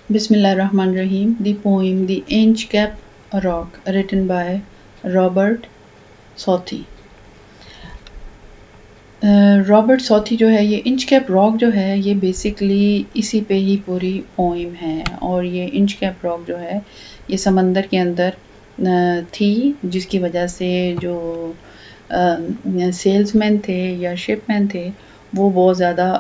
Bismillahirrahmanirrahim. The poem The Inchcape Rock, written by Robert Southey. Robert Southey जो है, ये इंचकैप rock जो है, ये बेसिकली इसी पे ही पूरी पोइम है। और ये इंचकैप रॉक जो है, ये समंदर के अंदर थी, जिसकी वजह से जो सेल्समैन थे या शिपमैन थे, वो बहुत ज़्यादा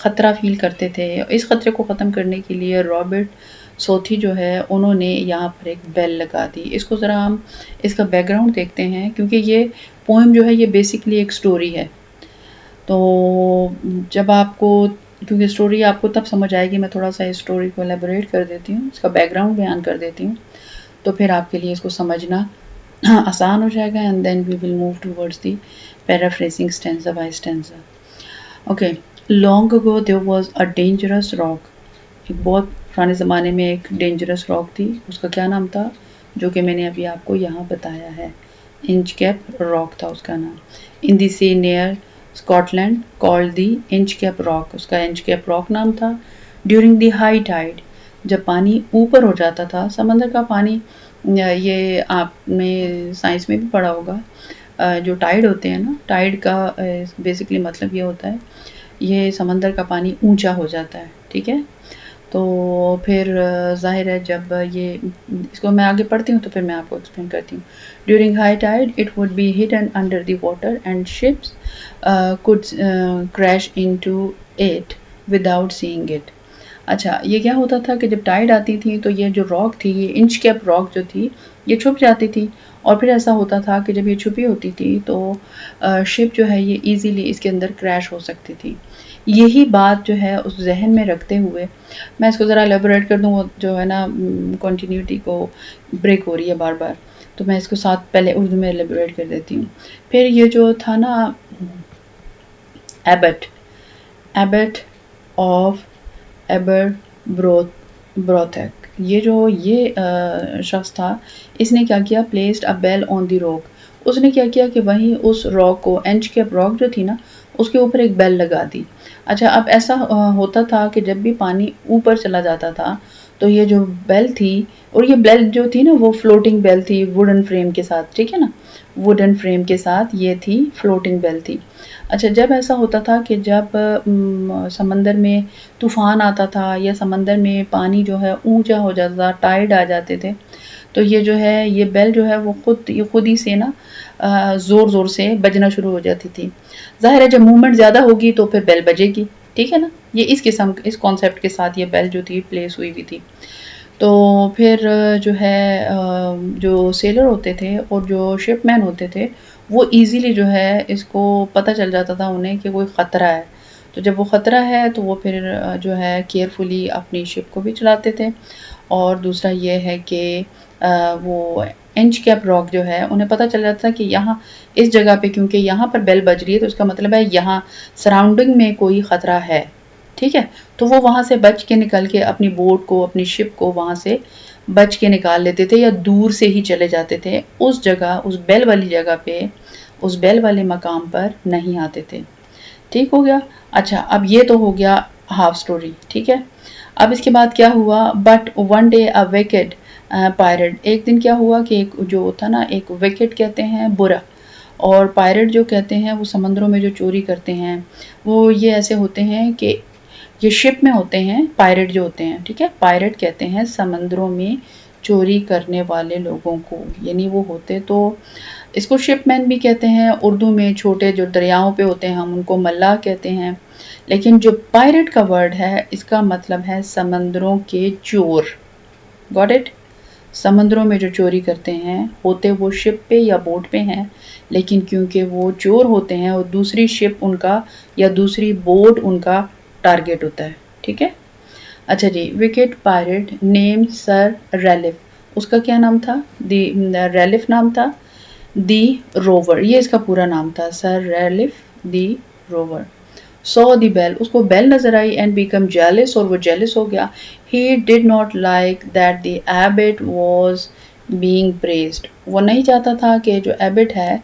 ख़तरा फील करते थे। इस ख़तरे को ख़त्म करने के लिए रॉबर्ट सोथी जो है, उन्होंने यहाँ पर एक बेल लगा दी। इसको ज़रा हम इसका बैकग्राउंड देखते हैं, क्योंकि ये पोएम जो है, ये बेसिकली एक स्टोरी है। तो जब आपको, क्योंकि स्टोरी आपको तब समझ आएगी, मैं थोड़ा सा इस स्टोरी को एलेबोरेट कर देती हूँ, इसका बैकग्राउंड बयान कर देती हूँ, तो फिर आपके लिए इसको समझना आसान हो जाएगा। And then we will move towards the paraphrasing stanza by stanza. Okay, long ago there was a dangerous rock. एक बहुत पुराने ज़माने में एक डेंजरस रॉक थी, उसका क्या नाम था, जो कि मैंने अभी आपको यहाँ बताया है, इंचकैप रॉक था उसका नाम। In the sea near Scotland called the Inchcape rock, उसका इंचकैप रॉक नाम था। ड्यूरिंग दी हाई टाइड, जब पानी ऊपर हो जाता था, समंदर का पानी, ये आपने साइंस में भी पढ़ा होगा, जो टाइड होते हैं ना, टाइड का बेसिकली मतलब ये होता है, ये समंदर का पानी ऊंचा हो जाता है, ठीक है। तो फिर ज़ाहिर है, जब ये, इसको मैं आगे पढ़ती हूँ तो फिर मैं आपको एक्सप्लेन करती हूँ। During high tide it would be hidden under the water and ships could crash into it without seeing it. अच्छा, ये क्या होता था कि जब टाइड आती थी, तो ये जो रॉक थी, ये इंचकैप रॉक जो थी, ये छुप जाती थी। और फिर ऐसा होता था कि जब ये छुपी होती थी, तो शिप जो है, ये इजीली इसके अंदर क्रैश हो सकती थी। यही बात जो है, उस जहन में रखते हुए, मैं इसको ज़रा एलेबोरेट कर दूँ, वो जो है ना, कंटिन्यूटी को ब्रेक हो रही है बार बार, तो मैं इसको साथ पहले उर्दू में एलेबोरेट कर देती हूँ। फिर ये जो था ना, एबट ऑफ एबरब्रोथेक, ये जो ये शख्स था, इसने क्या किया, placed a bell on the rock. उसने क्या किया कि वहीं उस रॉक को, इंचकैप रॉक जो थी ना, उसके ऊपर एक बेल लगा दी। अच्छा, अब ऐसा होता था कि जब भी पानी ऊपर चला जाता था, तो ये जो बेल थी, और ये बेल जो थी ना, वो फ्लोटिंग बेल थी, वुडन फ्रेम के साथ, ठीक है ना, वुडन फ्रेम के साथ ये थी, फ्लोटिंग बेल थी। अच्छा, जब ऐसा होता था कि जब समंदर में तूफ़ान आता था, या समंदर में पानी जो है ऊंचा हो जाता था, टाइड आ जाते थे, तो ये जो है, ये बेल जो है, वो खुद ही से ना ज़ोर ज़ोर से बजना शुरू हो जाती थी। ज़ाहिर है, जब मूवमेंट ज़्यादा होगी तो फिर बेल बजेगी, ठीक है ना। ये इस किस्म, इस कॉन्सेप्ट के साथ ये बेल जो थी प्लेस हुई हुई थी। तो फिर जो है, जो सेलर होते थे और जो शिपमैन होते थे, वो इजीली जो है, इसको पता चल जाता था उन्हें कि कोई ख़तरा है। तो जब वो ख़तरा है, तो वो फिर जो है, केयरफुली अपनी शिप को भी चलाते थे। और दूसरा ये है कि वो इंचकैप रॉक जो है, उन्हें पता चल जाता था कि यहाँ इस जगह पे, क्योंकि यहाँ पर बेल बज रही है, तो इसका मतलब है यहाँ सराउंडिंग में कोई ख़तरा है, ठीक है। तो वो वहाँ से बच के निकल के अपनी बोट को, अपनी शिप को वहाँ से बच के निकाल लेते थे, या दूर से ही चले जाते थे, उस जगह, उस बेल वाली जगह पे, उस बेल वाले मकाम पर नहीं आते थे। ठीक हो गया। अच्छा, अब ये तो हो गया हाफ स्टोरी, ठीक है। अब इसके बाद क्या हुआ, but one day a wicked pirate, एक दिन क्या हुआ कि एक जो था ना, एक विकेट कहते हैं बुरा, और पायरेट जो कहते हैं, वो समंदरों में जो चोरी करते हैं, वो ये ऐसे होते हैं कि ये शिप में होते हैं, पायरेट जो होते हैं, ठीक है। पायरेट कहते हैं समंदरों में चोरी करने वाले लोगों को, यानी वो होते, तो इसको शिपमैन भी कहते हैं। उर्दू में छोटे जो दरियाओं पे होते हैं, हम उनको मल्लाह कहते हैं। लेकिन जो पायरेट का वर्ड है, इसका मतलब है समंदरों के चोर। Got it. समंदरों में जो चोरी करते हैं, होते वो शिप पे या बोट पे हैं, लेकिन क्योंकि वो चोर होते हैं, और दूसरी शिप उनका या दूसरी बोट उनका टारगेट होता है, ठीक है। अच्छा जी, wicket pirate name sir relief, उसका क्या नाम था, दी रेलिफ नाम था, दी रोवर, ये इसका पूरा नाम था, sir Ralph the rover. Saw the bell, उसको बेल नजर आई, एंड बिकम जेलिस, और वो जेलिस हो गया। He did not like that the abbot was being praised, वो नहीं चाहता था कि जो एबिट है,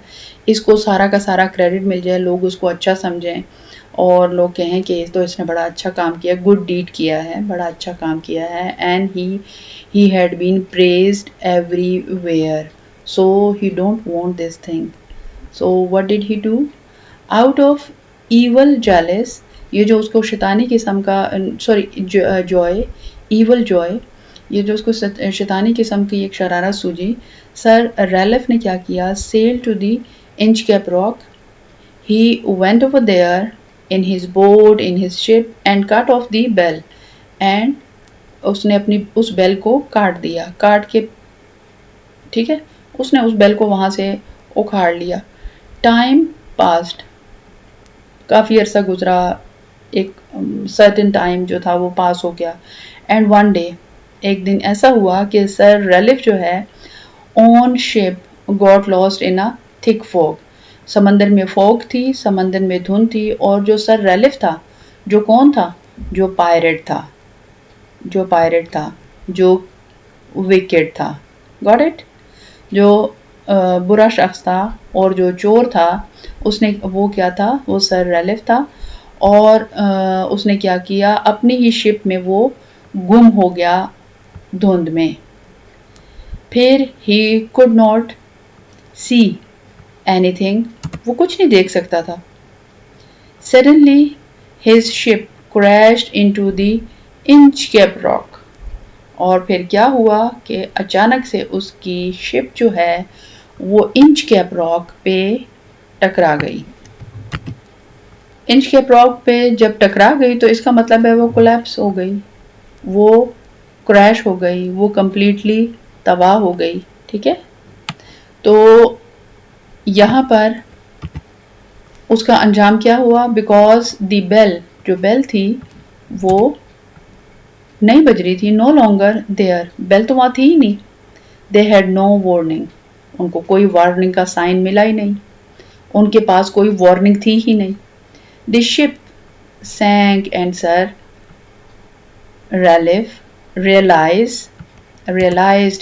इसको सारा का सारा क्रेडिट मिल जाए, लोग उसको अच्छा समझें, और लोग कहें कि तो इसने बड़ा अच्छा काम किया, गुड डीड किया है, बड़ा अच्छा काम किया है। And he had been praised everywhere, so he don't want this thing. So what did he do? Out of evil jealous, ये जो उसको शैतानी किस्म का, सॉरी जॉय, ईवल जॉय, ये जो उसको शैतानी किस्म की एक शरारत सूझी, सर रैलिफ ने क्या किया? Sail to the Inchcape rock, he went over there in his boat, in his ship, and cut off the bell, and उसने अपनी उस बेल को काट दिया, काट के, ठीक है, उसने उस बेल को वहां से उखाड़ लिया। टाइम पास्ट, काफी अरसा गुजरा, एक सर्टेन टाइम जो था वो पास हो गया। एंड वन डे, एक दिन ऐसा हुआ कि सर रेलिफ जो है on ship got lost in a thick fog, समंदर में फॉग थी, समंदर में धुंध थी, और जो सर रेलिफ था, जो कौन था? जो पायरेट था, जो पायरेट था, जो विकेट था, गॉट इट, जो बुरा शख्स था और जो चोर था, उसने वो क्या था? वो सर रेलिफ था, और उसने क्या किया? अपनी ही शिप में वो गुम हो गया धुंध में। फिर he could not see anything, वो कुछ नहीं देख सकता था। Suddenly his ship crashed into the Inchcape rock, और फिर क्या हुआ कि अचानक से उसकी शिप जो है वो इंचकैप रॉक पे टकरा गई। इंचकैप रॉक पे जब टकरा गई तो इसका मतलब है वो कोलैप्स हो गई, वो क्रैश हो गई, वो कंप्लीटली तबाह हो गई, ठीक है। तो यहाँ पर उसका अंजाम क्या हुआ? बिकॉज द बेल, जो बेल थी वो नहीं बज रही थी, नो लॉन्गर देयर, बेल तो वहां थी ही नहीं। दे हैड नो वार्निंग, उनको कोई वार्निंग का साइन मिला ही नहीं, उनके पास कोई वार्निंग थी ही नहीं। The ship sank and Sir Ralph realized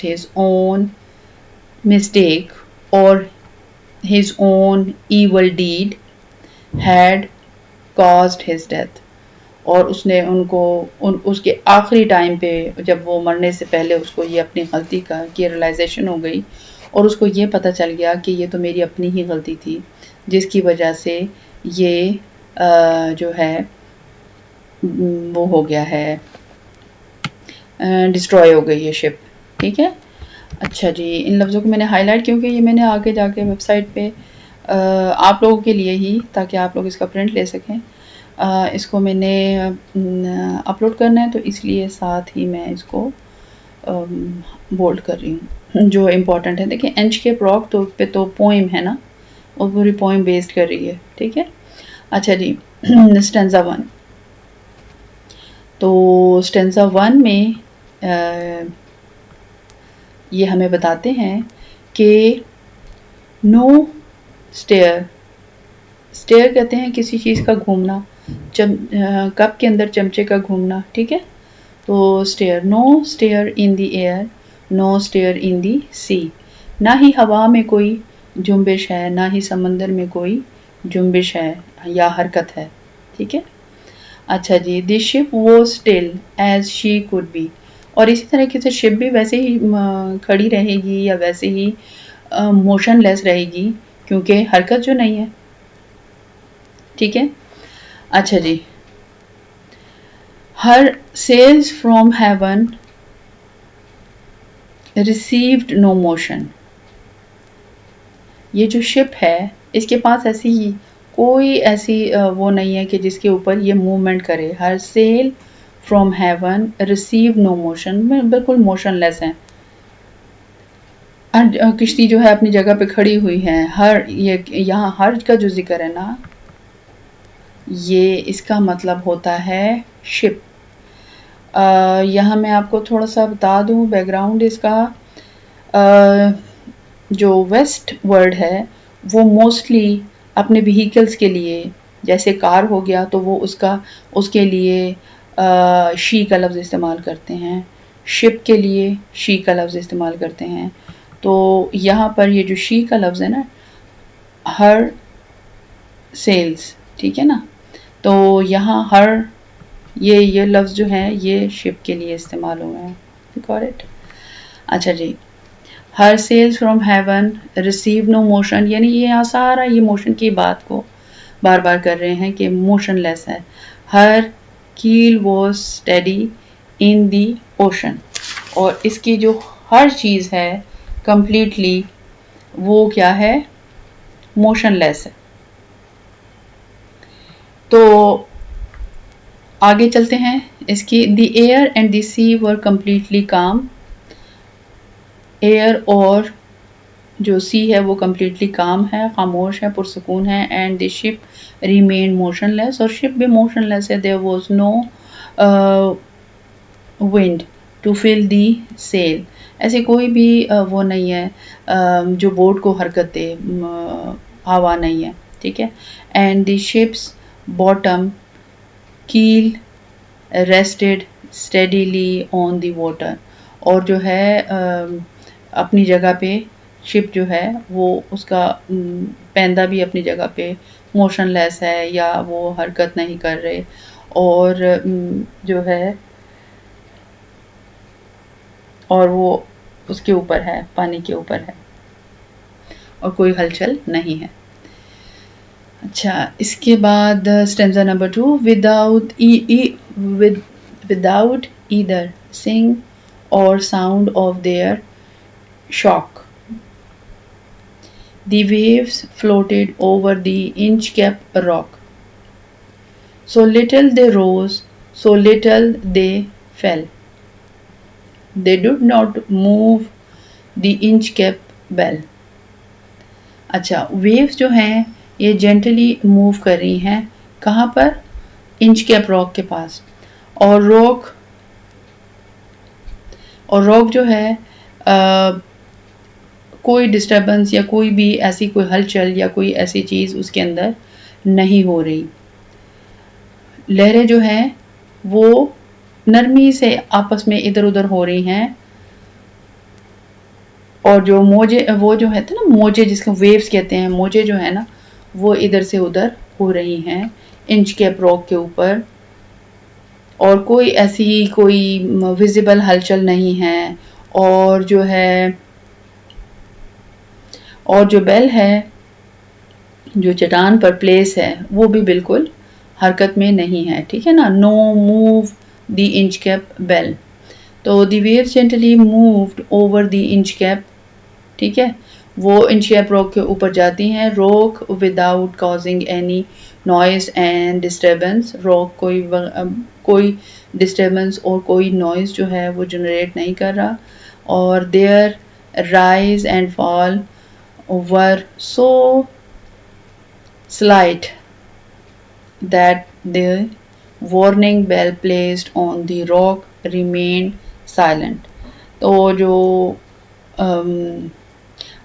his own mistake or his own evil deed had caused his death, और उसने उनको उसके आखिरी टाइम पे, जब वो मरने से पहले उसको ये अपनी गलती का की रियलाइजेशन हो गई, और उसको ये पता चल गया कि ये तो मेरी अपनी ही गलती थी, जिसकी वजह से ये जो है वो हो गया है, डिस्ट्रॉय हो गई है शिप, ठीक है। अच्छा जी, इन लफ्ज़ों को मैंने हाईलाइट क्योंकि ये मैंने आगे जाके वेबसाइट पे आप लोगों के लिए ही, ताकि आप लोग इसका प्रिंट ले सकें, इसको मैंने अपलोड करना है, तो इसलिए साथ ही मैं इसको बोल्ड कर रही हूँ जो इम्पोर्टेंट है। देखिए एंच के प्रॉक तो पे तो पोइम है ना, वो पूरी पोइम बेस्ड कर रही है, ठीक है। अच्छा जी, स्टेंजा 1, तो स्टेंजा 1 में ये हमें बताते हैं कि नो स्टेयर, स्टेयर कहते हैं किसी चीज़ का घूमना, कप के अंदर चमचे का घूमना, ठीक है। तो stir, no stir in the air, no stir in the sea, ना ही हवा में कोई जुम्बिश है, ना ही समंदर में कोई जुम्बिश है या हरकत है, ठीक है। अच्छा जी, द शिप वो still as she could be, और इसी तरीके से शिप भी वैसे ही खड़ी रहेगी या वैसे ही मोशनलेस रहेगी, क्योंकि हरकत जो नहीं है, ठीक है। अच्छा जी, her sails from heaven received no motion, ये जो शिप है इसके पास ऐसी ही कोई ऐसी वो नहीं है कि जिसके ऊपर ये मूवमेंट करे। Her sail from heaven receive no motion, में बिल्कुल मोशनलेस है। हर किश्ती जो है अपनी जगह पे खड़ी हुई है। हर ये यहाँ हर का जो जिक्र है ना, ये इसका मतलब होता है शिप। यहाँ मैं आपको थोड़ा सा बता दूँ बैकग्राउंड इसका। जो वेस्ट वर्ल्ड है वो मोस्टली अपने व्हीकल्स के लिए, जैसे कार हो गया तो वो उसके लिए शी का लफ्ज़ इस्तेमाल करते हैं, शिप के लिए शी का लफ्ज़ इस्तेमाल करते हैं। तो यहाँ पर ये जो शी का लफ्ज़ है ना, हर सेल्स, ठीक है ना, तो यहाँ हर ये लफ्ज़ जो है ये शिप के लिए इस्तेमाल हुए हैं। Got it? अच्छा जी, her sails from heaven receive no motion, यानी ये यहाँ सारा ये मोशन की बात को बार बार कर रहे हैं कि मोशनलेस है। हर कील was steady in the ocean, और इसकी जो हर चीज़ है कंप्लीटली वो क्या है, मोशनलेस है। तो आगे चलते हैं इसकी। The air and the sea were completely calm, air और जो सी है वो कम्प्लीटली काम है, खामोश है, पुरसकून है। And the ship remain motionless, और शिप भी मोशनलेस है। There was no wind to fill the sail, ऐसे कोई भी वो नहीं है जो बोट को हरकत दे, हवा नहीं है, ठीक है। एंड द शिप्स बॉटम कील rested steadily on the water, और जो है अपनी जगह पे शिप जो है वो उसका पैंदा भी अपनी जगह पे मोशनलेस है, या वो हरकत नहीं कर रहे, और जो है और वो उसके ऊपर है, पानी के ऊपर है, और कोई हलचल नहीं है। अच्छा, इसके बाद स्टेंजा नंबर 2, विदाउट ईदर सिंग और sound of their shock, the waves floated over the Inchcape rock. So little they rose, so little they fell. They did not move the Inchcape bell. अच्छा, वेव्स जो हैं ये gently move कर रही हैं, कहाँ पर? इंचकैप रॉक के पास। और रॉक जो है कोई डिस्टर्बेंस या कोई भी ऐसी कोई हलचल या कोई ऐसी चीज़ उसके अंदर नहीं हो रही। लहरें जो हैं वो नरमी से आपस में इधर उधर हो रही हैं, और जो मोजे वो जो है ना, मोजे जिसको वेव्स कहते हैं, मोजे जो है ना वो इधर से उधर हो रही हैं इंचकैप रॉक के ऊपर, और कोई ऐसी कोई विजिबल हलचल नहीं है। और जो है और जो बेल है जो चट्टान पर प्लेस है वो भी बिल्कुल हरकत में नहीं है, ठीक है ना। No move the Inchcape bell, तो the waves gently moved over the Inchcape, ठीक है, वो इंचकैप रॉक के ऊपर जाती हैं। Rock without causing any noise and disturbance, rock कोई डिस्टर्बेंस और कोई नॉइज जो है वो जनरेट नहीं कर रहा। और there rise and fall were so slight that the warning bell placed on the rock remained silent. तो जो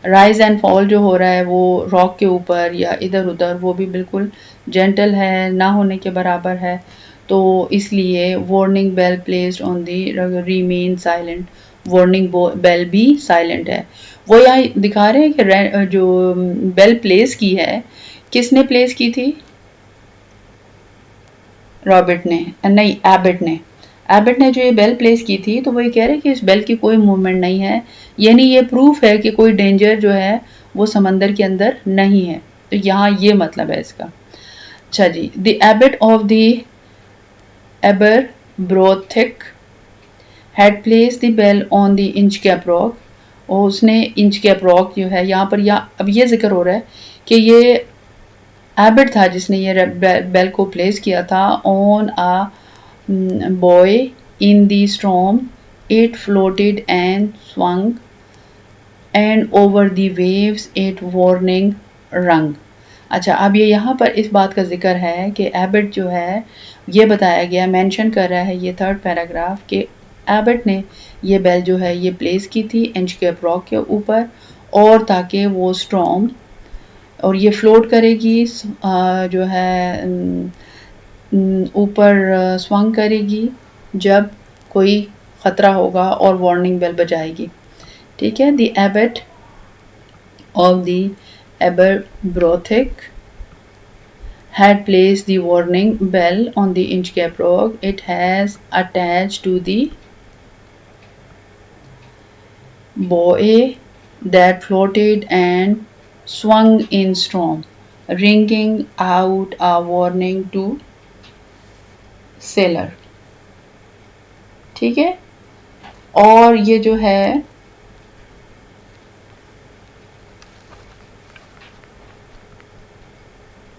राइज एंड फॉल जो हो रहा है वो रॉक के ऊपर या इधर उधर, वो भी बिल्कुल जेंटल है, ना होने के बराबर है। तो इसलिए warning bell placed on the remain silent, warning bell भी साइलेंट है। वो यहाँ दिखा रहे हैं कि जो बेल प्लेस की है, किसने प्लेस की थी? रॉबर्ट ने, नहीं एबट ने। एबट ने जो ये बेल प्लेस की थी, तो वो ये कह रहे हैं कि इस बेल की कोई मूवमेंट नहीं है, यानी ये प्रूफ है कि कोई डेंजर जो है वो समंदर के अंदर नहीं है। तो यहाँ ये मतलब है इसका। अच्छा जी, the abbot of the Aberbrothok had place the bell on the Inchcape rock, और उसने इंचकैप रॉक जो है यहाँ पर अब ये जिक्र हो रहा है कि ये एबट था जिसने ये बेल को प्लेस किया था। On a boy in the storm it floated and swung and over the waves it warning रंग। अच्छा, अब ये यहाँ पर इस बात का जिक्र है कि एबट जो है ये बताया गया, मेंशन कर रहा है ये थर्ड पैराग्राफ कि एबट ने ये बेल जो है ये प्लेस की थी इंचकैप रॉक के ऊपर, और ताकि वो स्टॉर्म और ये फ्लोट करेगी जो है ऊपर स्वंग करेगी जब कोई ख़तरा होगा और वार्निंग बेल बजाएगी, ठीक है। The abbot of the Aberbrothok had placed the warning bell on the Inchcape Rock. It has attached to the buoy that floated and swung in storm, ringing out a warning to sailor. ठीक है, और ये जो है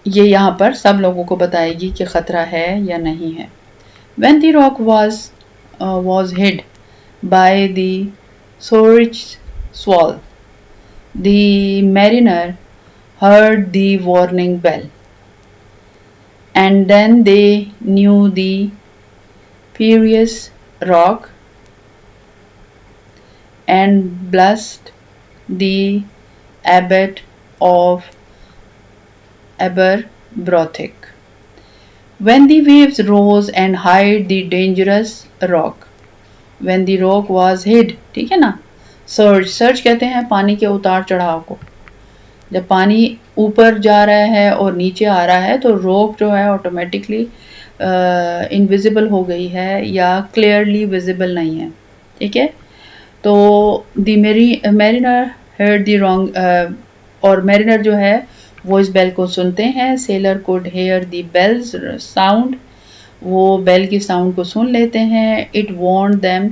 ये यहाँ पर सब लोगों को बताएगी कि खतरा है या नहीं है. When the rock was hid by the surge swell, the mariner heard the warning bell, and then they knew the furious rock and blessed the abbot of Aberbrothick. When the waves rose and hid the dangerous rock, when the rock was hid, ठीक है ना, surge कहते हैं पानी के उतार चढ़ाव को. जब पानी ऊपर जा रहा है और नीचे आ रहा है तो रॉक जो है ऑटोमेटिकली इनविजिबल हो गई है या क्लियरली विजिबल नहीं है. ठीक है, तो the mariner heard the wrong, और मैरिनर जो है वो इस बेल को सुनते हैं. Sailor could hear the bells sound, वो बेल की साउंड को सुन लेते हैं. It warned them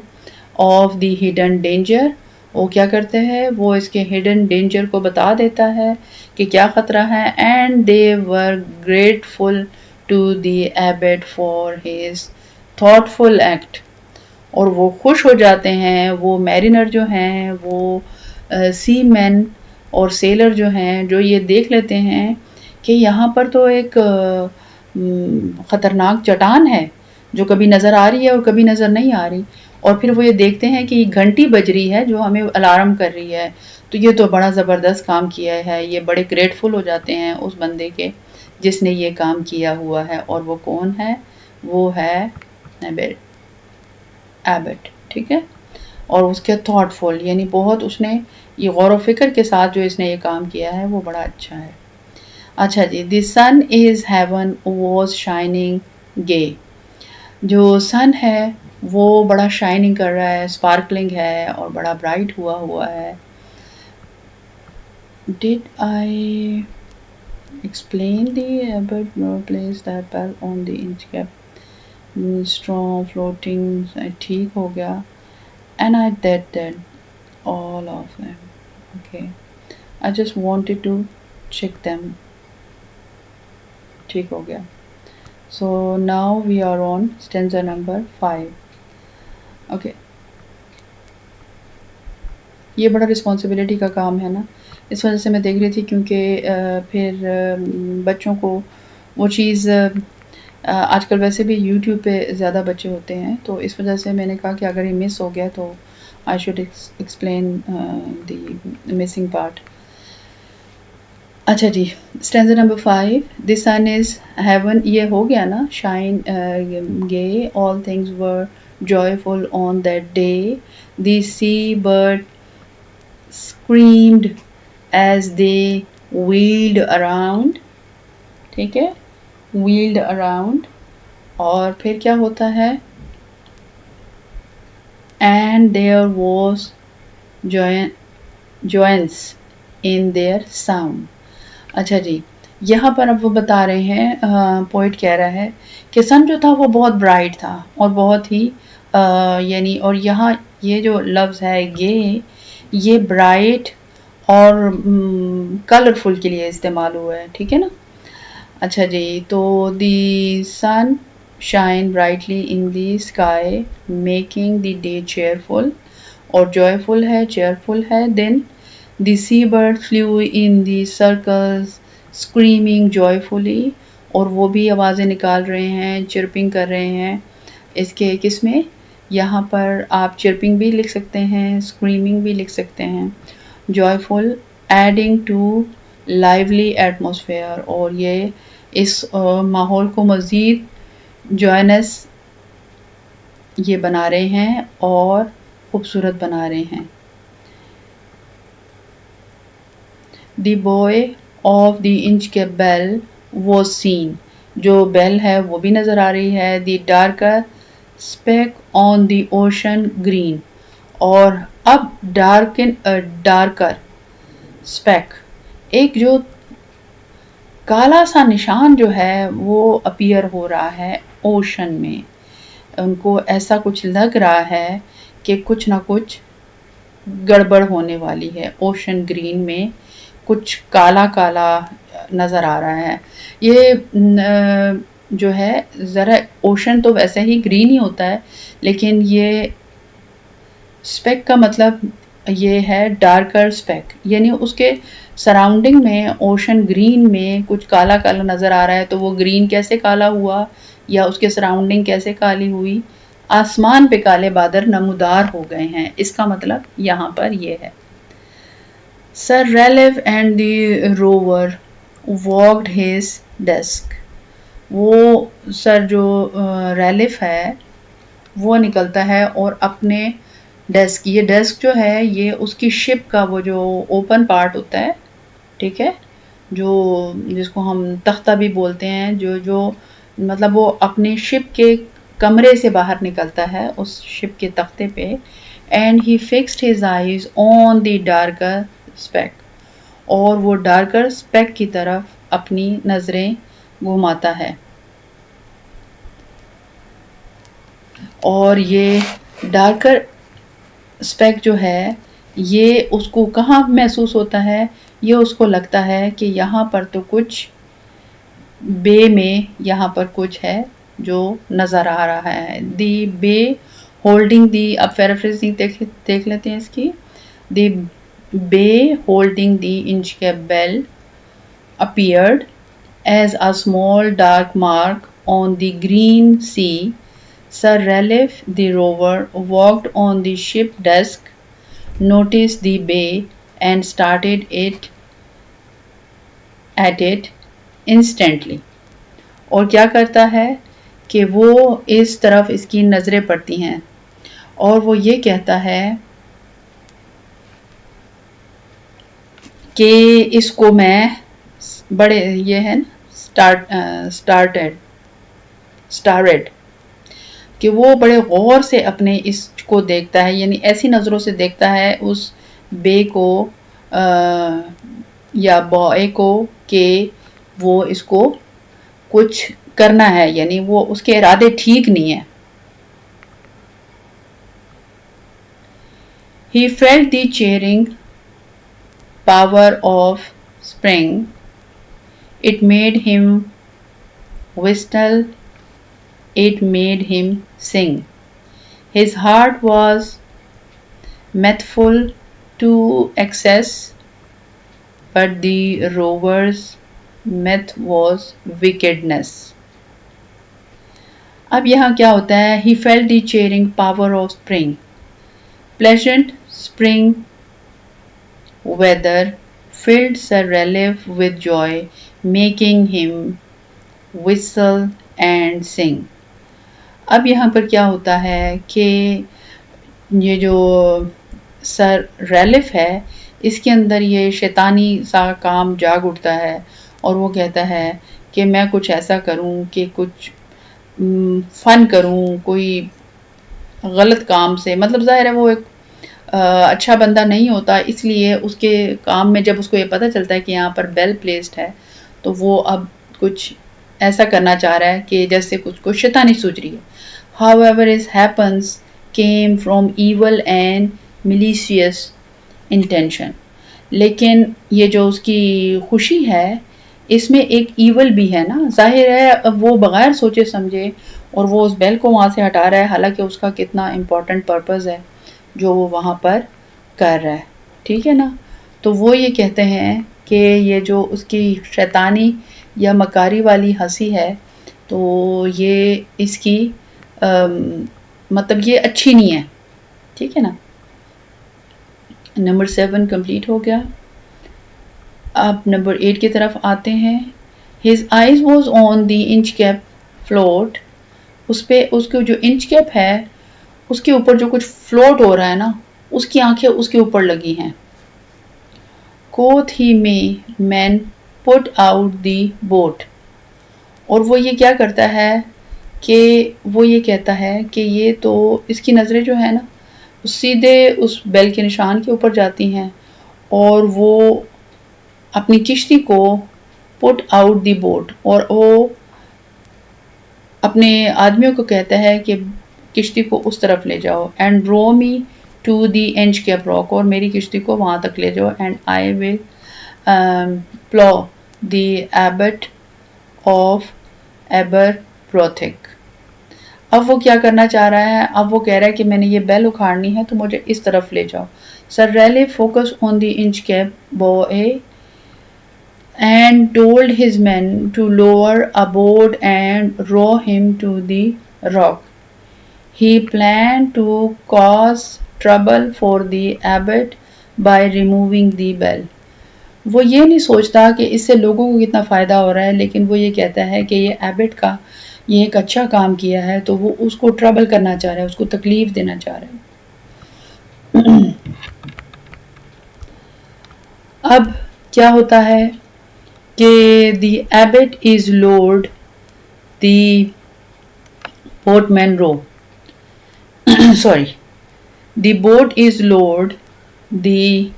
of the hidden danger, वो क्या करते हैं, वो इसके हिडन डेंजर को बता देता है कि क्या खतरा है. And they were grateful to the abbot for his thoughtful act, और वो खुश हो जाते हैं. वो मैरिनर जो हैं, वो सी मैन और सेलर जो हैं, जो ये देख लेते हैं कि यहाँ पर तो एक ख़तरनाक चट्टान है जो कभी नज़र आ रही है और कभी नज़र नहीं आ रही. और फिर वो ये देखते हैं कि घंटी बज रही है जो हमें अलार्म कर रही है. तो ये तो बड़ा ज़बरदस्त काम किया है. ये बड़े ग्रेटफुल हो जाते हैं उस बंदे के जिसने ये काम किया हुआ है. और वो कौन है, वो है एबट. ठीक है, और उसके थॉटफुल यानी बहुत उसने ये गौर फिक्र के साथ जो इसने ये काम किया है वो बड़ा अच्छा है. अच्छा जी, the sun is heaven was shining gay. जो सन है वो बड़ा शाइनिंग कर रहा है, स्पार्कलिंग है और बड़ा ब्राइट हुआ है. Did I explain the abbot place that bell on the Inchcape strong floating, ठीक हो गया. And I did that, all of them. Okay, I just wanted to check them. ठीक हो गया. So now we are on stanza number 5. Okay, ये बड़ा responsibility का काम है ना, इस वजह से मैं देख रही थी क्योंकि फिर बच्चों को वो चीज़ आजकल वैसे भी यूट्यूब पे ज़्यादा बच्चे होते हैं, तो इस वजह से मैंने कहा कि अगर ये मिस हो गया तो I should explain the missing part. अच्छा जी, stanza number 5. The sun is heaven, ये हो गया ना. Shine gay, all things were joyful on that day. The seabird screamed as they wheeled around. ठीक है, wheeled around. और फिर क्या होता है, and there was joyance in their sound. अच्छा जी, यहाँ पर अब वो बता रहे हैं, पोइट कह रहा है कि सन जो था वो बहुत ब्राइट था और बहुत ही यानी, और यहाँ ये जो लफ्ज़ है ये ब्राइट और कलरफुल के लिए इस्तेमाल हुआ है. ठीक है ना. अच्छा जी, तो दी सन shine brightly in the sky making the day cheerful, और joyful है, cheerful है. Then the seabird flew in the circles screaming joyfully, और वो भी आवाज़ें निकाल रहे हैं, chirping कर रहे हैं. इसके किस में, यहाँ पर आप chirping भी लिख सकते हैं, screaming भी लिख सकते हैं. joyful adding to lively atmosphere, और ये इस माहौल को मज़ीद जॉयनस ये बना रहे हैं और खूबसूरत बना रहे हैं. The buoy of the Inchcape Bell वो सीन, जो बेल है वो भी नज़र आ रही है। The darker speck on the ocean green, और अब डार्कर स्पेक, एक जो काला सा निशान जो है वो अपीयर हो रहा है ओशन में। उनको ऐसा कुछ लग रहा है कि कुछ ना कुछ गड़बड़ होने वाली है। ओशन ग्रीन में कुछ काला काला नज़र आ रहा है। ये जो है ज़रा, ओशन तो वैसे ही ग्रीन ही होता है, लेकिन ये स्पेक का मतलब ये है डार्कर स्पेक, यानी उसके सराउंडिंग में ओशन ग्रीन में कुछ काला काला नज़र आ रहा है। तो वो ग्रीन कैसे काला हुआ या उसके सराउंडिंग कैसे काली हुई? आसमान पे काले बादल नमूदार हो गए हैं, इसका मतलब यहाँ पर ये है। Sir Ralph and the rover walked his desk, वो सर जो रेलिफ है वो निकलता है और अपने डेस्क, ये डेस्क जो है ये उसकी शिप का वो जो ओपन पार्ट होता है, ठीक है, जो जिसको हम तख्ता भी बोलते हैं, जो जो मतलब वो अपने शिप के कमरे से बाहर निकलता है उस शिप के तख्ते पे। And he fixed his eyes on the darker speck, और वो डार्कर स्पेक की तरफ अपनी नज़रें घुमाता है। और ये डार्कर स्पेक जो है ये उसको कहाँ महसूस होता है? ये उसको लगता है कि यहाँ पर तो कुछ बे में यहाँ पर कुछ है जो नज़र आ रहा है। दी बे होल्डिंग दी, अब पैराफ्रेजिंग देख लेते हैं इसकी। The bay holding the Inchcape bell appeared as a small dark mark on the green sea. Sir Ralph the rover walked on the ship deck, noticed the bay, and started at it instantly. और क्या करता है कि वो इस तरफ इसकी नज़रें पड़ती हैं और वो ये कहता है कि इसको मैं बड़े, ये है ना स्टार्टेड, कि वो बड़े गौर से अपने इसको देखता है, यानी ऐसी नज़रों से देखता है उस बे को या बॉय को कि वो इसको कुछ करना है, यानी वो उसके इरादे ठीक नहीं है। He felt the cheering power of spring. It made him whistle, it made him sing. His heart was mirthful to excess, but the rover's myth was wickedness. अब यहाँ क्या होता है? He felt the cheering power of spring. Pleasant spring weather filled Sir Ralph with joy, making him whistle and sing. अब यहाँ पर क्या होता है कि ये जो सर रेलिफ है इसके अंदर ये शैतानी सा काम जाग उठता है और वो कहता है कि मैं कुछ ऐसा करूं कि कुछ फन करूं, कोई गलत काम से, मतलब जाहिर है वो एक अच्छा बंदा नहीं होता, इसलिए उसके काम में जब उसको ये पता चलता है कि यहाँ पर बेल प्लेस्ड है तो वो अब कुछ ऐसा करना चाह रहा है कि जैसे कुछ शैतानी सूझ रही है। However it happens came from evil and malicious intention. लेकिन ये जो उसकी खुशी है इसमें एक ईवल भी है ना, जाहिर है वो बगैर सोचे समझे और वो उस बेल को वहाँ से हटा रहा है, हालांकि उसका कितना इम्पोर्टेंट पर्पस है जो वो वहाँ पर कर रहा है, ठीक है ना। तो वो ये कहते हैं कि ये जो उसकी शैतानी या मकारी वाली हंसी है तो ये इसकी मतलब ये अच्छी नहीं है, ठीक है ना। नंबर 7 कंप्लीट हो गया। अब नंबर 8 की तरफ आते हैं। His eyes was on the inch cap float. उस पे उसको जो इंच कैप है उसके ऊपर जो कुछ फ्लोट हो रहा है ना, उसकी आंखें उसके ऊपर लगी हैं। Quoth he may men put out the boat. और वो ये क्या करता है कि वो ये कहता है कि ये तो इसकी नज़रें जो है ना सीधे उस बेल के निशान के ऊपर जाती हैं और वो अपनी किश्ती को पुट आउट दी बोट और वो अपने आदमियों को कहता है कि किश्ती को उस तरफ ले जाओ and row me to the Inchcape rock और मेरी किश्ती को वहाँ तक ले जाओ and I will plough the abbot of Aberbrothok. अब वो क्या करना चाह रहा है, अब वो कह रहा है कि मैंने ये बेल उखाड़नी है तो मुझे इस तरफ ले जाओ। Sir Raleigh focus on the Inchcape buoy and told his men to lower aboard and row him to the rock. He planned to cause trouble for the abbot by removing the bell. वो ये नहीं सोचता कि इससे लोगों को कितना फ़ायदा हो रहा है, लेकिन वो ये कहता है कि ये एबट का ये एक अच्छा काम किया है तो वो उसको ट्रबल करना चाह रहा है, उसको तकलीफ देना चाह रहा है। अब क्या होता है कि the abbot is lowered, the boatman row. Sorry, the boat is lowered, the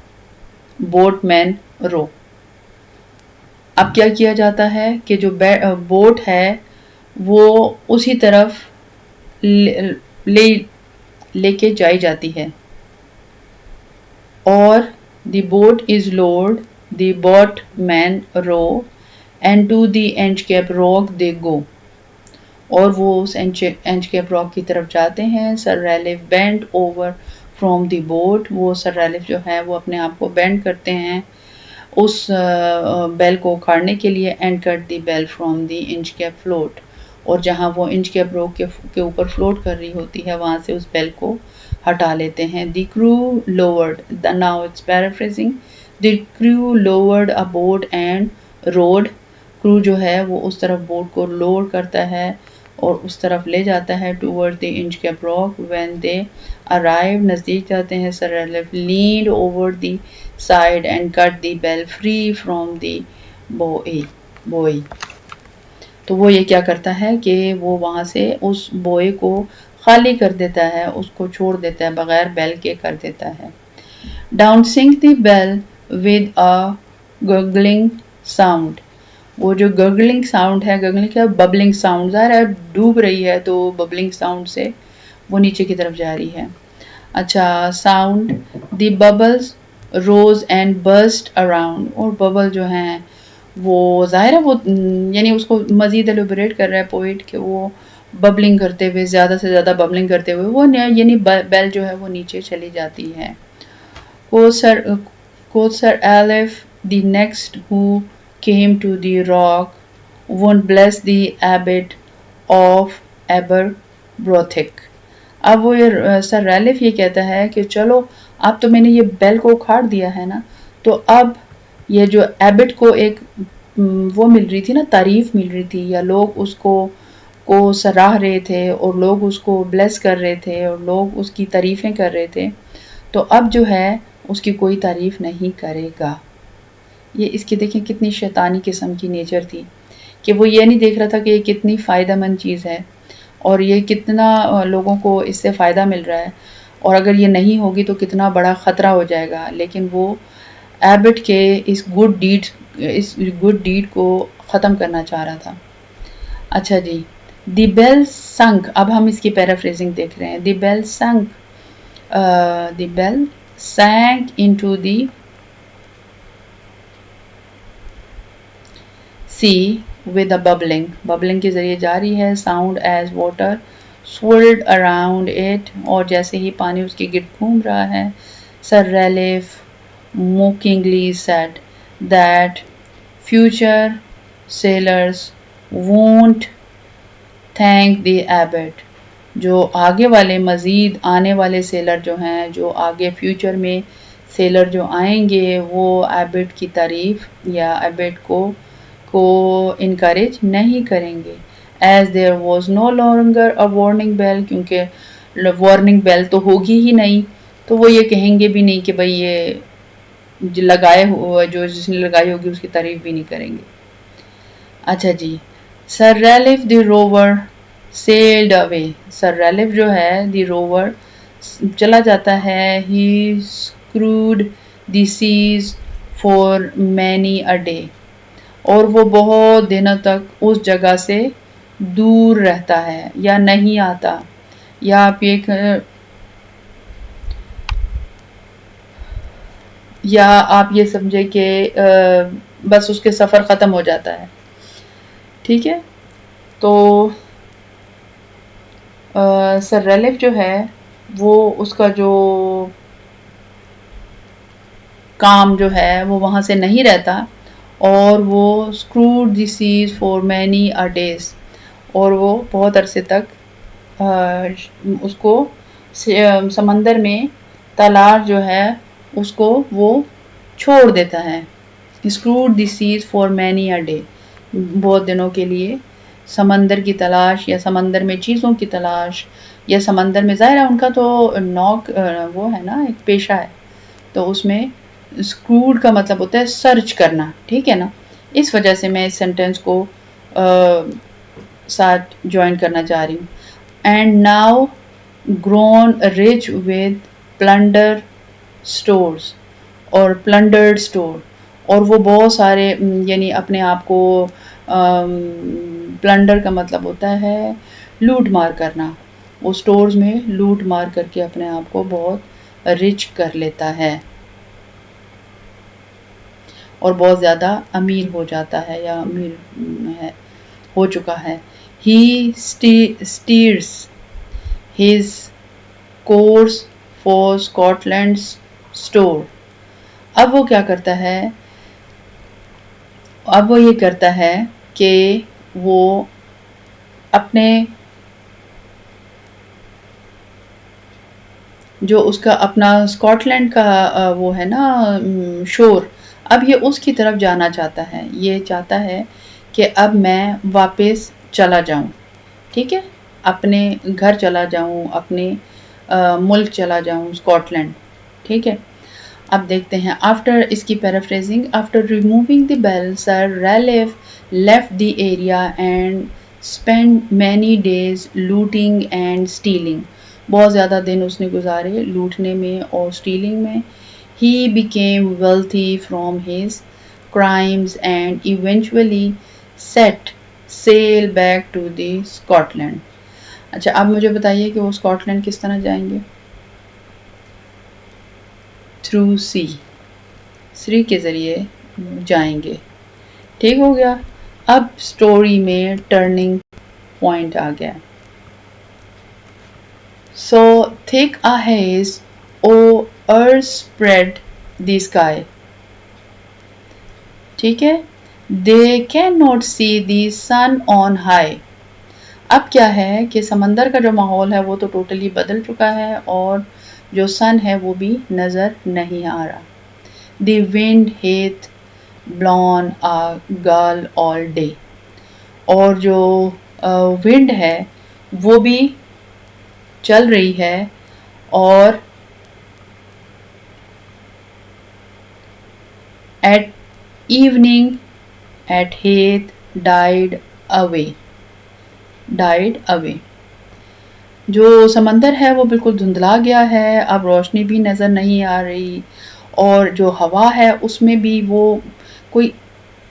boatman row. अब क्या किया जाता है कि जो बोट है वो उसी तरफ लेके जाई जाती है और the boat is lowered, the boatman row and to the Endcap Rock they go. और वो उस Endcap Rock की तरफ जाते हैं। Sir Ralph bend over from the boat, वो सर रैलिफ जो है वो अपने आप को बेंड करते हैं उस बेल को उखाड़ने के लिए and cut the bell from the Inchcape float, और जहाँ वो इंचकैप रॉक के ऊपर फ्लोट कर रही होती है वहाँ से उस बेल को हटा लेते हैं। The crew lowered, now it's paraphrasing, the crew lowered a boat and road, crew जो है वो उस तरफ बोट को लोअर करता है और उस तरफ ले जाता है toward the Inchcape rock. When they arrive, नज़दीक जाते हैं, sir Ralph leaned over the side and cut the bell free from the buoy. तो वो ये क्या करता है कि वो वहाँ से उस बोए को खाली कर देता है, उसको छोड़ देता है, बगैर बेल के कर देता है। Down sink the bell with a gurgling sound, वो जो गगलिंग साउंड है, गगलिंग क्या, बबलिंग साउंड, ज़ाहिर है डूब रही है तो बबलिंग साउंड से वो नीचे की तरफ जा रही है। अच्छा, sound the bubbles rose and burst around, और बबल जो हैं वो ज़ाहिर है वो यानी उसको मज़ीद एलोबरेट कर रहा है पोइट कि वो बबलिंग करते हुए, ज़्यादा से ज़्यादा बबलिंग करते हुए वो यानी बेल जो है वो नीचे चली जाती है। Sir Aleph, the next who came to the rock, won't bless the abbot of Aberbrothik. अब वो सर एलिफ ये कहता है कि चलो अब तो मैंने ये बेल को उखाड़ दिया है ना, तो अब ये जो एबट को एक वो मिल रही थी ना, तारीफ मिल रही थी, या लोग उसको सराह रहे थे और लोग उसको ब्लेस कर रहे थे और लोग उसकी तारीफ़ें कर रहे थे, तो अब जो है उसकी कोई तारीफ़ नहीं करेगा। ये इसकी देखें कितनी शैतानी किस्म की नेचर थी कि वो ये नहीं देख रहा था कि ये कितनी फ़ायदेमंद चीज़ है और ये कितना लोगों को इससे फ़ायदा मिल रहा है, और अगर ये नहीं होगी तो कितना बड़ा ख़तरा हो जाएगा। लेकिन वो एबट के इस गुड डीड को ख़त्म करना चाह रहा था। अच्छा जी, द बेल संक, अब हम इसकी पैराफ्रेजिंग देख रहे हैं। The bell sank, the bell sank into the sea with a bubbling के ज़रिए जारी है। sound as water swirled around it, और जैसे ही पानी उसके गिर्द घूम रहा है। Sir Ralph mockingly said that future sailors won't thank the abbot, जो आगे वाले मज़ीद आने वाले सेलर जो हैं, जो आगे फ्यूचर में सेलर जो आएंगे वो एबट की तारीफ़ या एबट को इनकरेज नहीं करेंगे। As there was no longer a warning bell, क्योंकि वार्निंग बेल तो होगी ही नहीं, तो वो ये कहेंगे भी नहीं कि भाई ये लगाए हुआ जो जिसने लगाई होगी उसकी तारीफ़ भी नहीं करेंगे। अच्छा जी, sir Ralph the rover sailed away, sir Ralph जो है द रोवर चला जाता है, he scoured the seas for many a day, और वो बहुत दिनों तक उस जगह से दूर रहता है या नहीं आता, या आप ये समझे कि बस उसके सफ़र ख़त्म हो जाता है। ठीक है, तो सर रेलिफ जो है वो उसका जो काम जो है वो वहाँ से नहीं रहता, और वो scoured the seas for many a days, और वो बहुत अरसे तक उसको समंदर में तलाश जो है उसको वो छोड़ देता है। Scoured the seas for many a day, बहुत दिनों के लिए समंदर की तलाश या समंदर में चीज़ों की तलाश, या समंदर में ज़ाहिर है उनका तो नौक वो है ना, एक पेशा है, तो उसमें स्क्रूड का मतलब होता है सर्च करना। ठीक है ना, इस वजह से मैं इस सेंटेंस को साथ ज्वाइन करना चाह रही हूँ। And now grown rich with plunder stores, और प्लंडर्ड स्टोर, और वो बहुत सारे यानी अपने आप को प्लंडर का मतलब होता है लूट मार करना, वो स्टोर्स में लूट मार करके अपने आप को बहुत रिच कर लेता है और बहुत ज़्यादा अमीर हो जाता है या अमीर है हो चुका है। He steers his course for Scotland shore, अब वो क्या करता है, अब वो ये करता है कि वो अपने जो उसका अपना स्कॉटलैंड का वो है ना शोर, अब ये उसकी तरफ जाना चाहता है, ये चाहता है कि अब मैं वापस चला जाऊं। ठीक है, अपने घर चला जाऊं, अपने मुल्क चला जाऊं, स्कॉटलैंड। ठीक है, अब देखते हैं आफ्टर इसकी paraphrasing. After removing the bell sir Ralph left the area and spend many days looting and stealing, बहुत ज़्यादा दिन उसने गुजारे लूटने में और स्टीलिंग में। He became wealthy from his crimes and eventually set sail back to the Scotland. अच्छा, अब मुझे बताइए कि वो स्कॉटलैंड किस तरह जाएंगे? थ्रू सी, सी के ज़रिए जाएंगे। ठीक हो गया, अब स्टोरी में टर्निंग पॉइंट आ गया। So thick a haze o'erspread the sky. ठीक है, they cannot see the sun on high. अब क्या है कि समंदर का जो माहौल है वो तो टोटली बदल चुका है और जो सन है वो भी नज़र नहीं आ रहा। The wind hath blown a gale all day, और जो विंड है वो भी चल रही है और at evening at hath died away, died away, जो समंदर है वो बिल्कुल धुंधला गया है, अब रोशनी भी नज़र नहीं आ रही, और जो हवा है उसमें भी वो कोई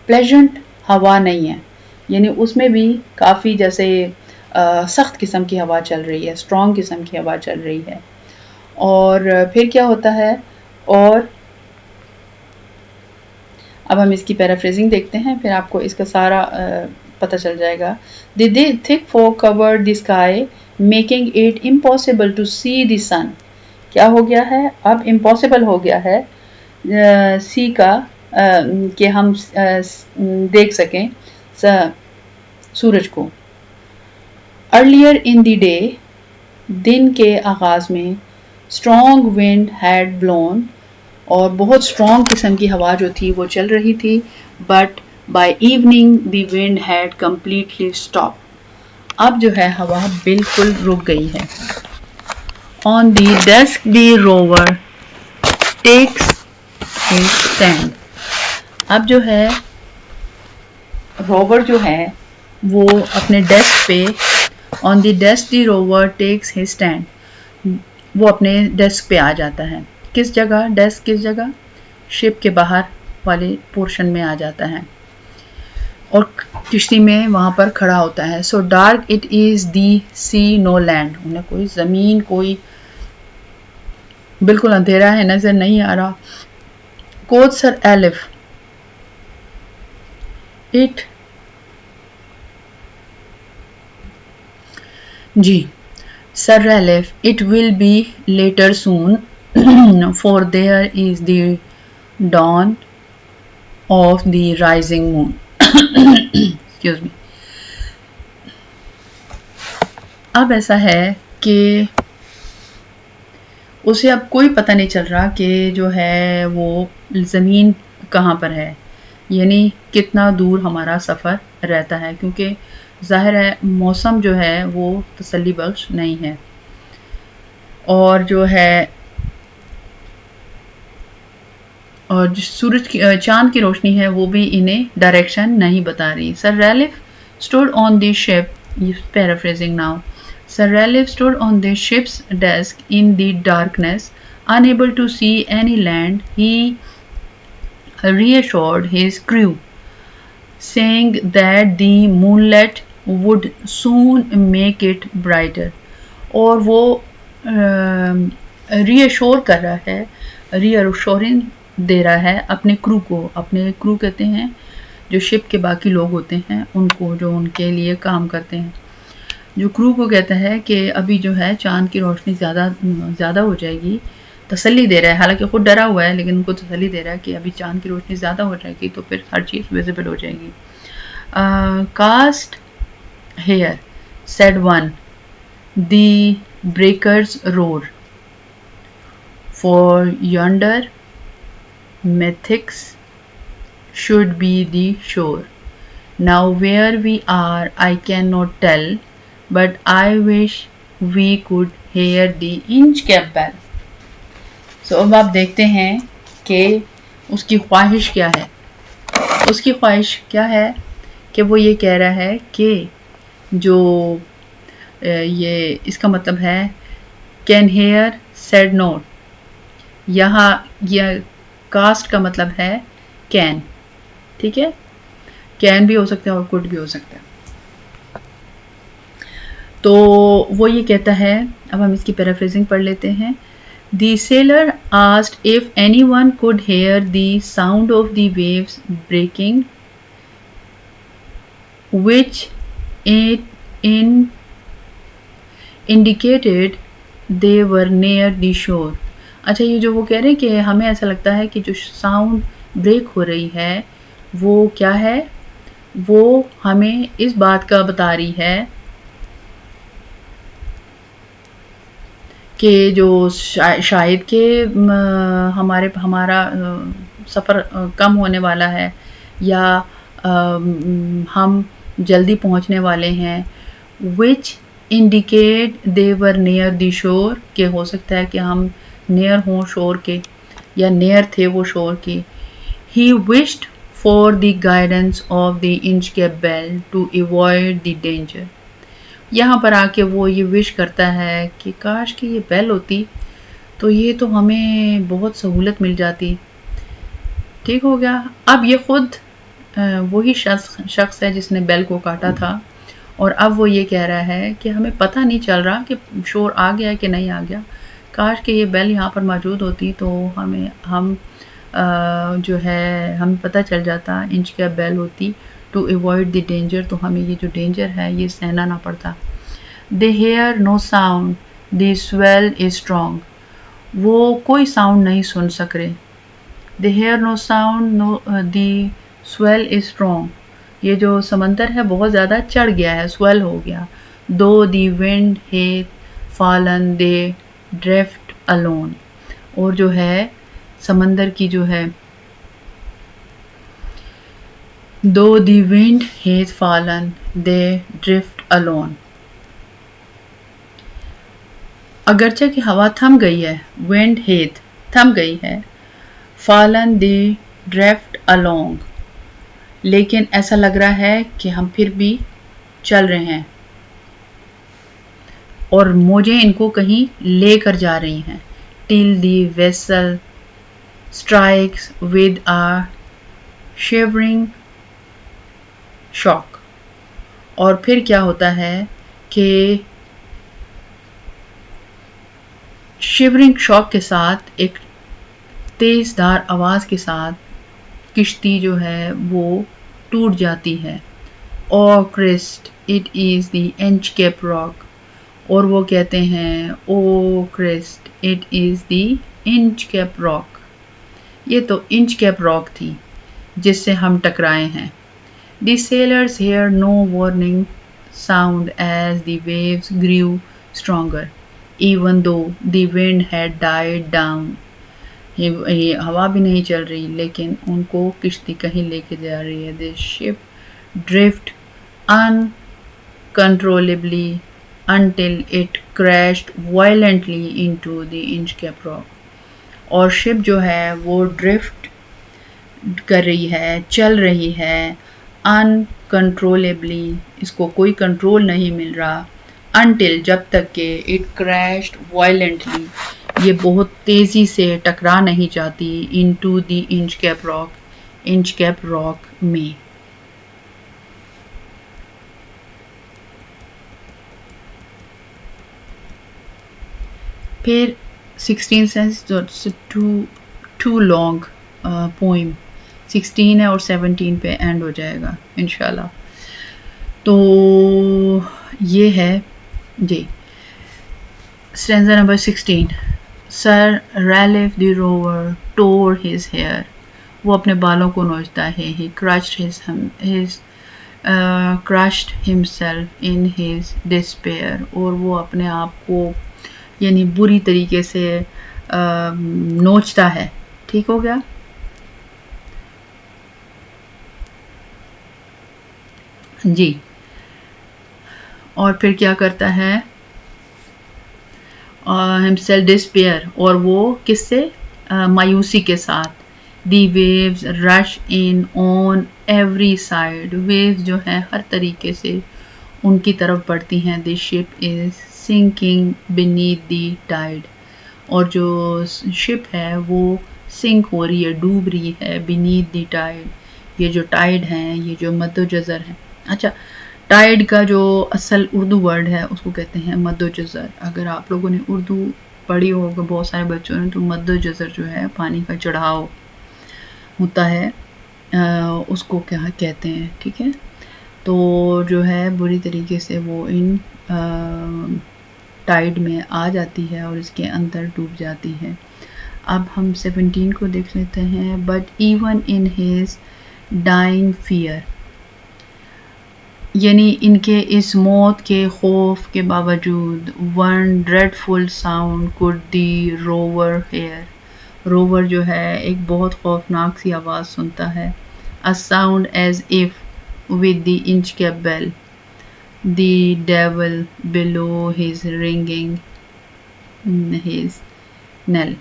प्लेजेंट हवा नहीं है, यानी उसमें भी काफ़ी जैसे सख्त किस्म की हवा चल रही है, स्ट्रॉन्ग किस्म की हवा चल रही है। और फिर क्या होता है, और अब हम इसकी पैराफ्रेजिंग देखते हैं, फिर आपको इसका सारा पता चल जाएगा। The thick fog covered the sky making it impossible to see the sun. क्या हो गया है, अब इम्पॉसिबल हो गया है सी का कि हम देख सकें सूरज को। अर्लियर इन द डे, दिन के आगाज़ में, स्ट्रॉन्ग विंड हैड ब्लोन, और बहुत स्ट्रॉन्ग किस्म की हवा जो थी वो चल रही थी, but by evening the wind had completely stop. अब जो है हवा बिल्कुल रुक गई है। On the desk the rover takes his stand. अब जो है रोवर जो है वो अपने डेस्क पे on the desk the rover takes his stand, वो अपने डेस्क पे आ जाता है। किस जगह? डेस्क किस जगह? शिप के बाहर वाले पोर्शन में आ जाता है और किश्ती में वहां पर खड़ा होता है। So dark it is the sea no land, उन्हें कोई जमीन, कोई बिल्कुल अंधेरा है, नजर नहीं आ रहा। कोच सर एलिफ, इट जी सर एलिफ, it will be later soon for there is the dawn of the rising moon. Excuse me. अब ऐसा है कि उसे अब कोई पता नहीं चल रहा कि जो है वो ज़मीन कहाँ पर है, यानी कितना दूर हमारा सफ़र रहता है, क्योंकि ज़ाहिर है मौसम जो है वो तसल्ली बख्श नहीं है और जो है और जो सूरज की चांद की रोशनी है वो भी इन्हें डायरेक्शन नहीं बता रही। Sir Ralph stood on the ship, paraphrasing now, sir Ralph stood on the ship's desk in the darkness, unable to see any land. He reassured his crew, saying that the moonlight would soon make it brighter. और वो reassure कर रहा है, reassuring दे रहा है अपने crew को। अपने क्रू कहते हैं जो शिप के बाकी लोग होते हैं उनको, जो उनके लिए काम करते हैं। जो क्रू को कहता है कि अभी जो है चांद की रोशनी ज़्यादा हो जाएगी, तसल्ली दे रहा है, हालांकि खुद डरा हुआ है लेकिन उनको तसल्ली दे रहा है कि अभी चांद की रोशनी ज़्यादा हो जाएगी तो फिर हर चीज़ विजिबल हो जाएगी। Canst hear said one, the breakers roar, for yonder methics should be the shore. Now where we are I cannot tell, but I wish we could hear the Inchcape bell. So अब आप देखते हैं कि उसकी ख्वाहिश क्या है। उसकी ख्वाहिश क्या है कि वो ये कह रहा है कि जो ये इसका मतलब है कैन हेयर सेड नोट, यहाँ यह कास्ट का मतलब है कैन, ठीक है, कैन भी हो सकता है और कुड भी हो सकता है। तो वो ये कहता है, अब हम इसकी पैराफ्रेजिंग पढ़ लेते हैं। The sailor asked if anyone could hear the sound of the waves breaking which it indicated they were near the shore. अच्छा, ये जो वो कह रहे हैं कि हमें ऐसा लगता है कि जो साउंड ब्रेक हो रही है वो क्या है, वो हमें इस बात का बता रही है कि जो शायद के हमारा सफ़र कम होने वाला है या हम जल्दी पहुंचने वाले हैं। Which indicate they were near the शोर, के हो सकता है कि हम नियर हों शोर के या नियर थे वो शोर के। He wished for the guidance of the Inchcape bell to avoid the danger. यहाँ पर आके वो ये विश करता है कि काश कि ये बेल होती तो ये तो हमें बहुत सहूलत मिल जाती। ठीक हो गया। अब ये खुद वही शख्स है जिसने बेल को काटा था और अब वो ये कह रहा है कि हमें पता नहीं चल रहा कि शोर आ गया कि नहीं आ गया। काश कि ये बेल यहाँ पर मौजूद होती तो हम जो है हमें पता चल जाता, इंचकैप बेल होती टू अवॉइड द डेंजर, तो हमें ये जो डेंजर है ये सहना ना पड़ता। They hear no sound, the swell is strong, वो कोई साउंड नहीं सुन सक रहे। They hear no sound, no the swell is strong, ये जो समंदर है बहुत ज़्यादा चढ़ गया है, स्वेल हो गया। दो the wind Heath fallen they drift alone, और जो है समंदर की जो है दो the wind Heath fallen they drift alone, अगरचे की हवा थम गई है, विंड हेथ थम गई है, फॉलन दे ड्रिफ्ट अलोंग, लेकिन ऐसा लग रहा है कि हम फिर भी चल रहे हैं और मौजें इनको कहीं लेकर जा रही हैं। Till the vessel strikes with a shivering shock. और फिर क्या होता है कि शिवरिंग शॉक के साथ, एक तेजधार आवाज के साथ किश्ती जो है वो टूट जाती है। Oh Christ it is the Inchcape rock. और वो कहते हैं oh Christ it is the Inchcape rock. ये तो इंचकैप रॉक थी जिससे हम टकराए हैं। The sailors hear no warning sound as the waves grew stronger, even though the wind had died down. ये हवा भी नहीं चल रही लेकिन उनको किश्ती कहीं लेके जा रही है। The ship drift uncontrollably until it crashed violently into the Inchcape Rock. और शिप जो है वो ड्रिफ्ट कर रही है, चल रही है अनकंट्रोलेबली, इसको कोई कंट्रोल नहीं मिल रहा। अनटिल, जब तक के इट क्रैश्ड वायलेंटली, ये बहुत तेजी से टकरा नहीं जाती into the Inchcape rock, इंचकैप rock में। फिर 16 सेंस टू लॉन्ग पोइम, 16 है और 17 पे एंड हो जाएगा इंशाल्लाह। तो ये है जी stanza number 16। Sir Ralph the rover tore his hair. वो अपने बालों को नोचता है। ही crushed himself in his despair। और वो अपने आप को यानी बुरी तरीके से नोचता है। ठीक हो गया। जी, और फिर क्या करता है हिमसेल्फ डिस्पेयर, और वो किससे मायूसी के साथ। The waves rush in on every side. Waves जो है हर तरीके से उनकी तरफ बढ़ती हैं। The ship is sinking beneath the tide. और जो शिप है वो सिंक हो रही है, डूब रही है बीनीथ द टाइड। ये जो टाइड है, ये जो मद्दोजज़र है। अच्छा, टाइड का जो असल उर्दू वर्ड है उसको कहते हैं मद्दोजज़र। अगर आप लोगों ने उर्दू पढ़ी होगा बहुत सारे बच्चों ने, तो मद्दोजज़र जो है पानी का चढ़ाव होता है, उसको क्या कहते हैं। ठीक है, तो जो है बुरी तरीके से वो इन टाइड में आ जाती है और इसके अंदर डूब जाती है। अब हम 17 को देख लेते हैं। But even in his dying fear, यानी इनके इस मौत के खौफ के बावजूद, one dreadful sound could the rover hear. Rover जो है एक बहुत खौफनाक सी आवाज़ सुनता है। A sound as if with the Inchcape bell the devil below his ringing his knell.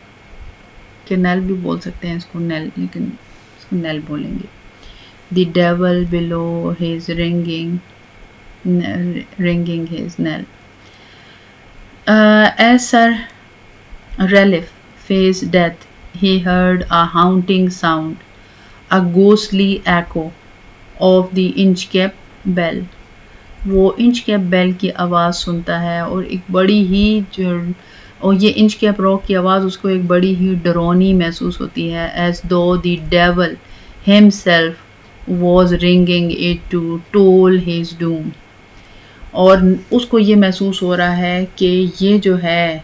के नेल भी बोल सकते हैं इसको, नेल, लेकिन इसको नेल बोलेंगे। The devil below his ringing his knell. As Sir Ralph faced death, he heard a haunting sound, a ghostly echo of the Inchcape bell. वो इंचकैप बेल की आवाज़ सुनता है और एक बड़ी ही और ये इंचकैप रॉक की आवाज़ उसको एक बड़ी ही डरावनी महसूस होती है। As though the devil himself was ringing it to toll his doom। और उसको ये महसूस हो रहा है कि ये जो है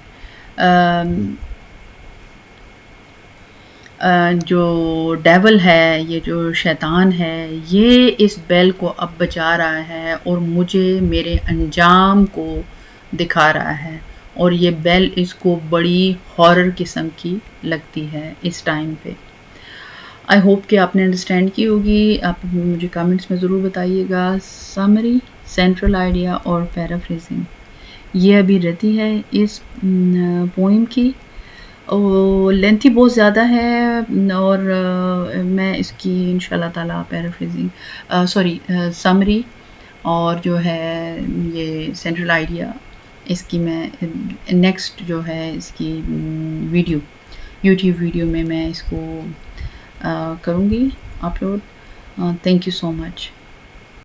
जो डेविल है, ये जो शैतान है, ये इस बेल को अब बचा रहा है और मुझे मेरे अंजाम को दिखा रहा है। और ये बेल इसको बड़ी हॉरर किस्म की लगती है इस टाइम पे। आई होप कि आपने अंडरस्टैंड की होगी। आप मुझे कमेंट्स में ज़रूर बताइएगा। समरी, सेंट्रल आइडिया और पैराफ्रेजिंग ये अभी रहती है इस पोइम की। लेंथी बहुत ज़्यादा है और मैं इसकी इंशाल्लाह ताला पैराफ्रेजिंग समरी और जो है ये सेंट्रल आइडिया, इसकी मैं नेक्स्ट जो है इसकी वीडियो यूट्यूब वीडियो में मैं इसको करूँगी upload. Thank you so much.